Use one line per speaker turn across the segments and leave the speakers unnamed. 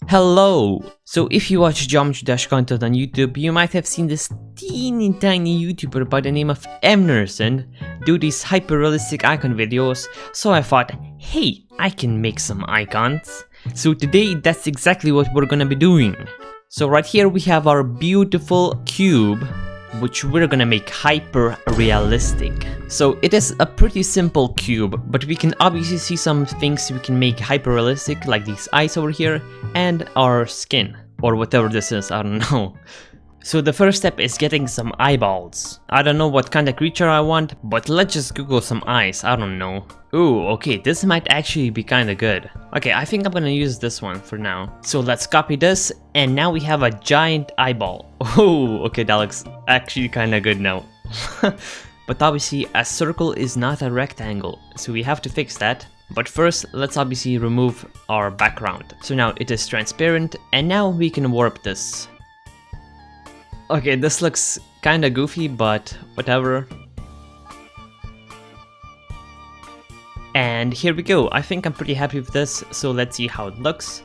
Hello! So if you watch Geometry Dash content on YouTube, you might have seen this teeny tiny YouTuber by the name of Emerson do these hyper-realistic icon videos, so I thought, hey, I can make some icons. So today that's exactly what we're gonna be doing. So right here we have our beautiful cube, which we're gonna make hyper realistic. So it is a pretty simple cube, but we can obviously see some things we can make hyper realistic, like these eyes over here and our skin, or whatever this is, I don't know. So the first step is getting some eyeballs. I don't know what kind of creature I want, but let's just Google some eyes, I don't know. Ooh, okay, this might actually be kinda good. Okay, I think I'm gonna use this one for now. So let's copy this, and now we have a giant eyeball. Oh, okay, that looks actually kinda good now. But obviously, a circle is not a rectangle, so we have to fix that. But first, let's obviously remove our background. So now it is transparent, and now we can warp this. Okay, this looks kinda goofy, but whatever. And here we go. I think I'm pretty happy with this, so let's see how it looks.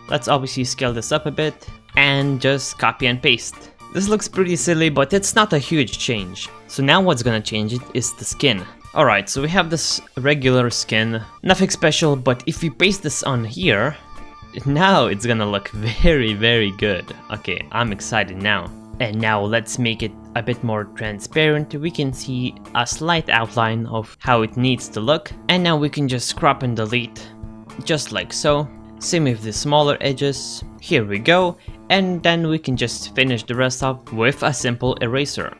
Let's obviously scale this up a bit, and just copy and paste. This looks pretty silly, but it's not a huge change. So now what's gonna change it is the skin. Alright, so we have this regular skin, nothing special, but if we paste this on here, now it's gonna look very good. Okay, I'm excited now. And now let's make it a bit more transparent. We can see a slight outline of how it needs to look. And now we can just crop and delete, just like so. Same with the smaller edges. Here we go. And then we can just finish the rest up with a simple eraser.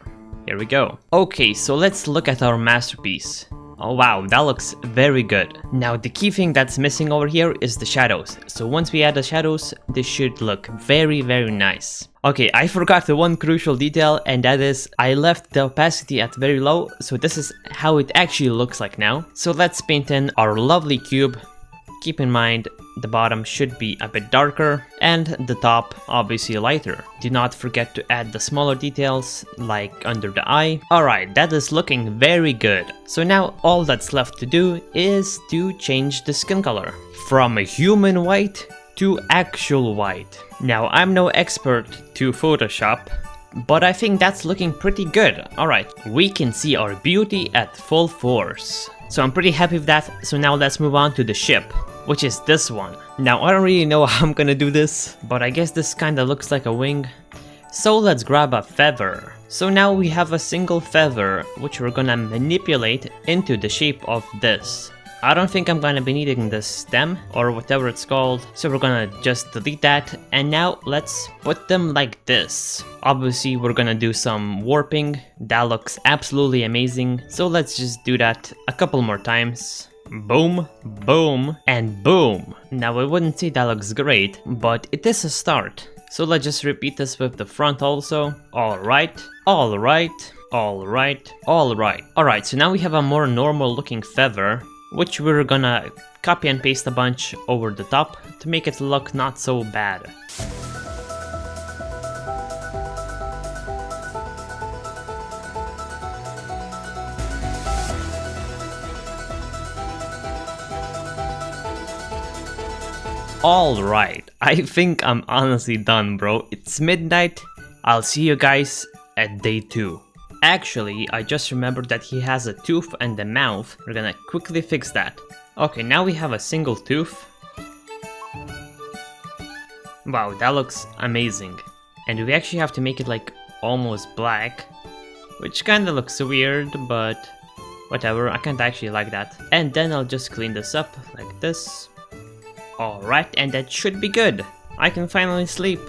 Here we go. Okay, so let's look at our masterpiece. Oh wow, that looks very good. Now the key thing that's missing over here is the shadows. So once we add the shadows, this should look very nice. Okay, I forgot the one crucial detail, and that is I left the opacity at very low, so this is how it actually looks like now. So let's paint in our lovely cube. Keep in mind, the bottom should be a bit darker, and the top obviously lighter. Do not forget to add the smaller details, like under the eye. Alright, that is looking very good. So now all that's left to do is to change the skin color from a human white to actual white. Now I'm no expert to Photoshop, but I think that's looking pretty good. Alright, we can see our beauty at full force. So I'm pretty happy with that. So now let's move on to the ship, which is this one. Now I don't really know how I'm gonna do this, but I guess this kinda looks like a wing. So let's grab a feather. So now we have a single feather, which we're gonna manipulate into the shape of this. I don't think I'm gonna be needing this stem or whatever it's called, so we're gonna just delete that, and now let's put them like this. Obviously we're gonna do some warping. That looks absolutely amazing, so let's just do that a couple more times. Boom, boom, and boom. Now I wouldn't say that looks great, but it is a start. So let's just repeat this with the front also. Alright, alright, alright, alright. Alright, so now we have a more normal looking feather, which we're gonna copy and paste a bunch over the top to make it look not so bad. Alright, I think I'm honestly done, bro. It's midnight. I'll see you guys at day 2. Actually, I just remembered that he has a tooth and a mouth. We're gonna quickly fix that. Okay, now we have a single tooth. Wow, that looks amazing. And we actually have to make it like almost black, which kinda looks weird, but whatever, I can't actually like that. And then I'll just clean this up like this. Alright, and that should be good. I can finally sleep.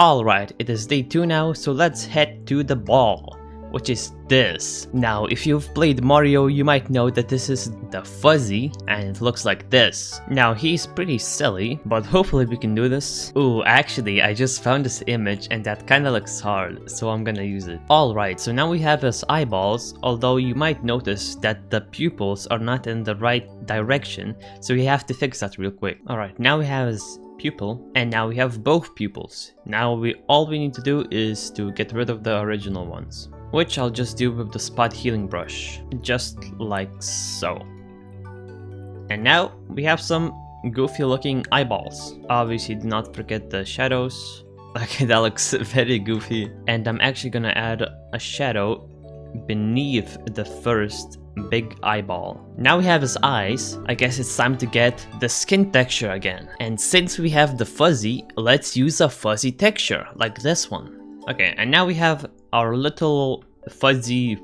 Alright, it is day 2 now, so let's head to the ball, which is this. Now, if you've played Mario, you might know that this is the Fuzzy, and it looks like this. Now, he's pretty silly, but hopefully we can do this. Ooh, actually, I just found this image, and that kinda looks hard, so I'm gonna use it. Alright, so now we have his eyeballs, although you might notice that the pupils are not in the right direction, so we have to fix that real quick. Alright, now we have his pupil, and now we have both pupils. Now all we need to do is to get rid of the original ones, which I'll just do with the spot healing brush, just like so. And now we have some goofy looking eyeballs. Obviously do not forget the shadows. Okay, that looks very goofy. And I'm actually gonna add a shadow beneath the first big eyeball. Now we have his eyes. I guess it's time to get the skin texture again. And since we have the fuzzy, let's use a fuzzy texture like this one. Okay, and now we have our little fuzzy.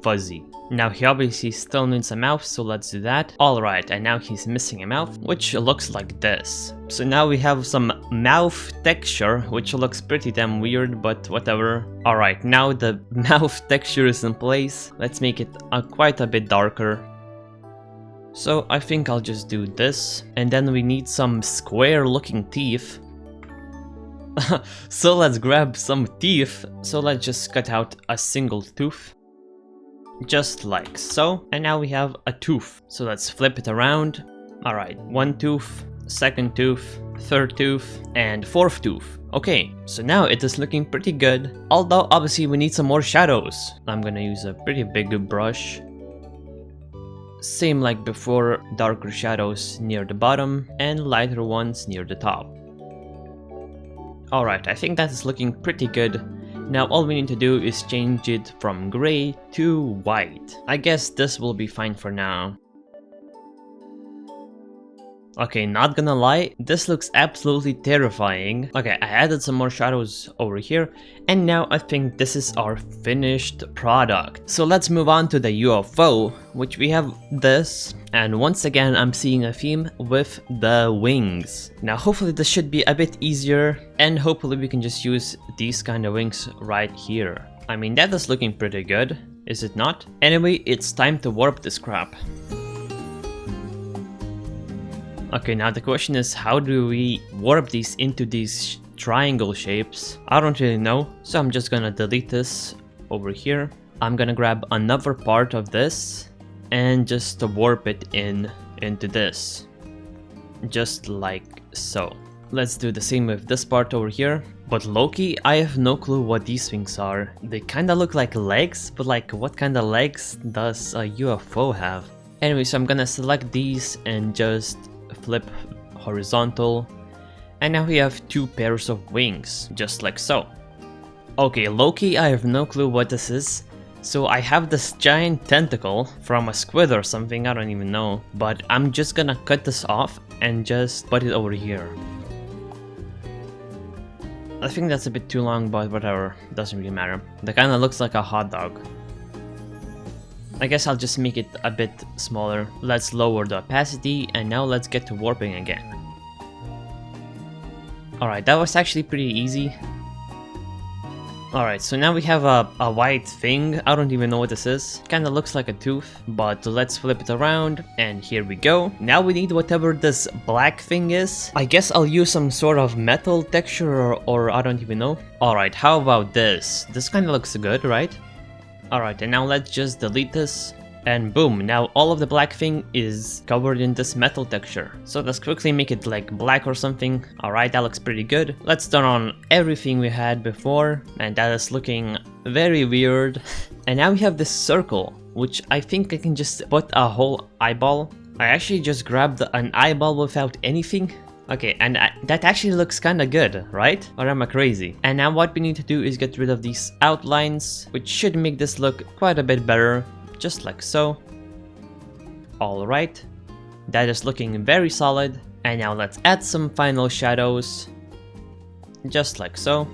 Now he obviously still needs a mouth, so let's do that. Alright, and now he's missing a mouth, which looks like this. So now we have some mouth texture, which looks pretty damn weird, but whatever. Alright, now the mouth texture is in place. Let's make it quite a bit darker. So I think I'll just do this. And then we need some square looking teeth. So let's grab some teeth. So let's just cut out a single tooth. Just like so. And now we have a tooth. So let's flip it around. Alright, one tooth, second tooth, third tooth, and fourth tooth. Okay, so now it is looking pretty good. Although obviously we need some more shadows. I'm gonna use a pretty big brush. Same like before, darker shadows near the bottom and lighter ones near the top. Alright, I think that is looking pretty good. Now all we need to do is change it from gray to white. I guess this will be fine for now. Okay, not gonna lie, this looks absolutely terrifying. Okay, I added some more shadows over here, and now I think this is our finished product. So let's move on to the UFO, which we have this, and once again I'm seeing a theme with the wings. Now hopefully this should be a bit easier, and hopefully we can just use these kind of wings right here. I mean, that is looking pretty good, is it not? Anyway, it's time to warp this crap. Okay, now the question is, how do we warp these into these triangle shapes? I don't really know, so I'm just gonna delete this over here. I'm gonna grab another part of this and just warp it into this, just like so. Let's do the same with this part over here. But low-key, I have no clue what these things are. They kinda look like legs, but like what kind of legs does a UFO have? Anyway, so I'm gonna select these and just flip horizontal, and now we have two pairs of wings, just like so. Okay, low-key, I have no clue what this is. So I have this giant tentacle from a squid or something, I don't even know, but I'm just gonna cut this off and just put it over here. I think that's a bit too long, but whatever, doesn't really matter. That kinda looks like a hot dog. I guess I'll just make it a bit smaller. Let's lower the opacity, and now let's get to warping again. Alright, that was actually pretty easy. Alright, so now we have a white thing. I don't even know what this is. Kinda looks like a tooth, but let's flip it around, and here we go. Now we need whatever this black thing is. I guess I'll use some sort of metal texture, or I don't even know. Alright, how about this? This kinda looks good, right? Alright, and now let's just delete this, and boom, now all of the black thing is covered in this metal texture. So let's quickly make it like black or something. Alright, that looks pretty good. Let's turn on everything we had before, and that is looking very weird. And now we have this circle, which I think I can just put a whole eyeball. I actually just grabbed an eyeball without anything. Okay, and that actually looks kinda good, right? Or am I crazy? And now what we need to do is get rid of these outlines, which should make this look quite a bit better, just like so. Alright, that is looking very solid. And now let's add some final shadows, just like so.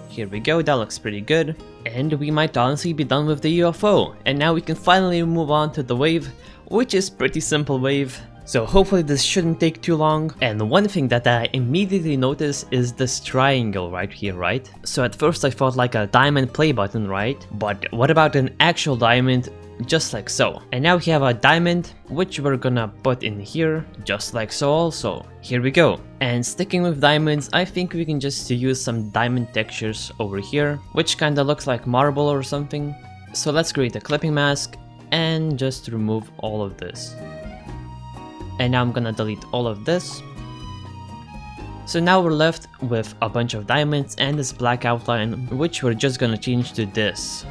Here we go, that looks pretty good. And we might honestly be done with the UFO. And now we can finally move on to the wave, which is pretty simple wave. So hopefully this shouldn't take too long. And one thing that I immediately noticed is this triangle right here, right? So at first I thought like a diamond play button, right? But what about an actual diamond, just like so? And now we have a diamond, which we're gonna put in here, just like so also. Here we go. And sticking with diamonds, I think we can just use some diamond textures over here, which kinda looks like marble or something. So let's create a clipping mask and just remove all of this. And now I'm gonna delete all of this. So now we're left with a bunch of diamonds and this black outline, which we're just gonna change to this.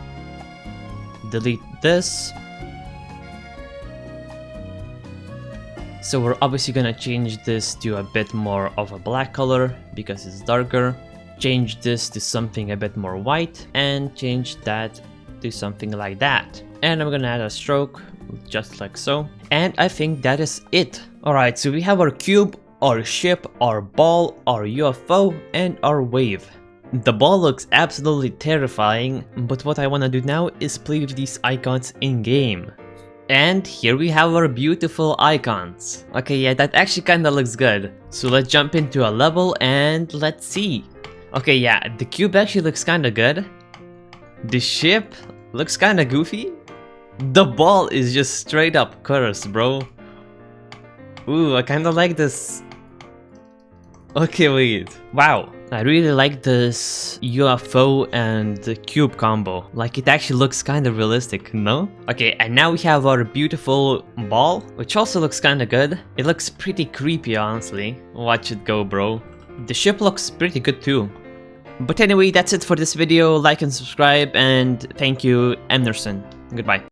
Delete this. So we're obviously gonna change this to a bit more of a black color because it's darker. Change this to something a bit more white and change that to something like that. And I'm gonna add a stroke just like so. And I think that is it. Alright, so we have our cube, our ship, our ball, our UFO, and our wave. The ball looks absolutely terrifying, but what I want to do now is play with these icons in game. And here we have our beautiful icons. Okay, yeah, that actually kinda looks good. So let's jump into a level and let's see. Okay, yeah, the cube actually looks kinda good. The ship looks kinda goofy. The ball is just straight up cursed, bro. Ooh, I kinda like this. Okay, wait. Wow. I really like this UFO and the cube combo. Like, it actually looks kind of realistic, no? Okay, and now we have our beautiful ball, which also looks kind of good. It looks pretty creepy, honestly. Watch it go, bro. The ship looks pretty good too. But anyway, that's it for this video. Like and subscribe, and thank you, Emerson. Goodbye.